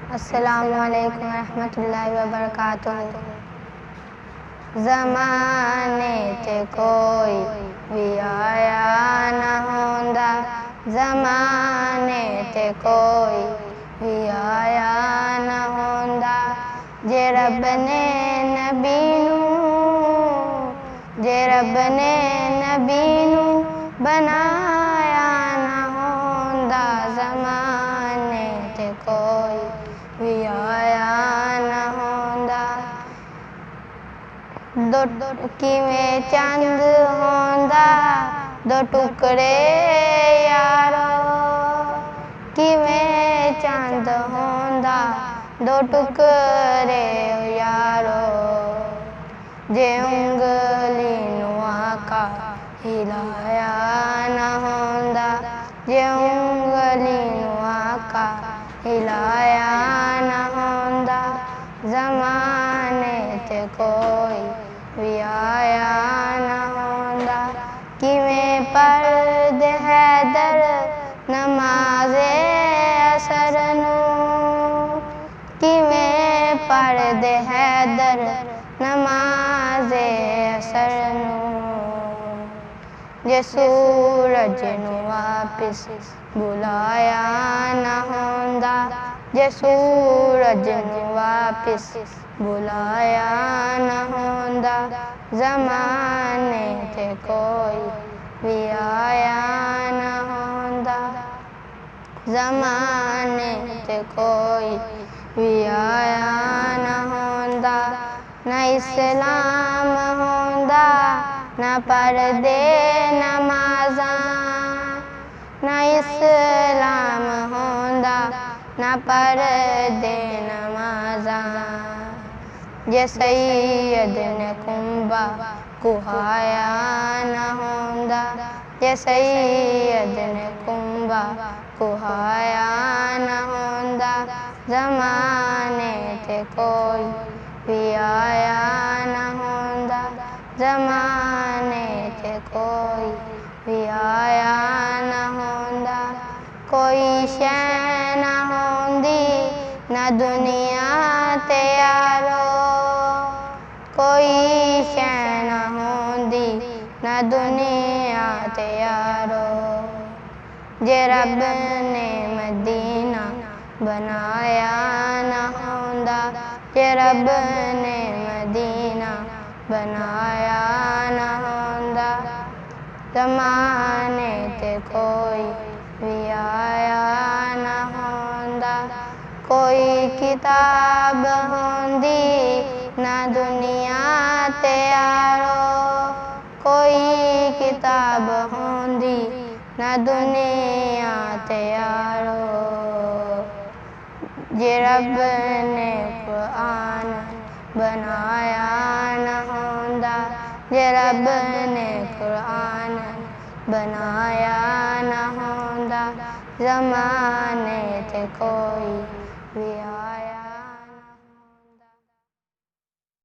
अस्सलामुअलैकुम रहमतुल्लाहि व बरकातुहू। ज़माने ते कोई भी आया न होंदा, ज़माने ते कोई भी आया न होंदा। जे रब ने नबी नू बनाया न होंदा, ज़माने ते कोई भी आया न होंदा। किवें चंद होंदा दो टुकड़े यारो, किवें चंद होंदा दो टुकड़े यारो। जे उंगली नू आका हिलाया न होंदा, जे उंगली नू आका हिलाया न होंदा, ज़माने ते कोई भी आया न होंदा। किवें पढ़दे हैदर नमाज़े असर नू, किवें पढ़दे हैदर नमाज़े असर नू। जे सूरज नू वापिस बुलाया न होंदा, जे सूरज नू वापिस बुलाया न होंदा, ज़माने ते कोई भी आया न होंदा, ज़माने ते कोई भी आया न होंदा। न इस्लाम होंदा न पढ़दे नमाज़ां, न इस्लाम होंदा न पढ़दे नमाज़ां। जे सैयद ने कुंबा कुहाया न होंदा, जे सैयद ने कुंबा कुहाया न होंदा, ज़माने ते कोई भी आया न होंदा, ज़माने ते कोई भी आया न होंदा। कोई शै न होंदी न दुनिया ते यारो, कोई शै न होंदी न दुनिया ते यारो। जे रब ने मदीना बनाया न होंदा, जे रब ने मदीना बनाया न होंदा, ज़माने ते कोई भी आया न होंदा। कोई किताब होंदी न दुनिया ते यारो, कोई किताब होंदी न दुनिया ते यारो। जे रब ने कुरान बनाया न होंदा, जे रब ने कुरान बनाया न होंदा, ज़माने ते कोई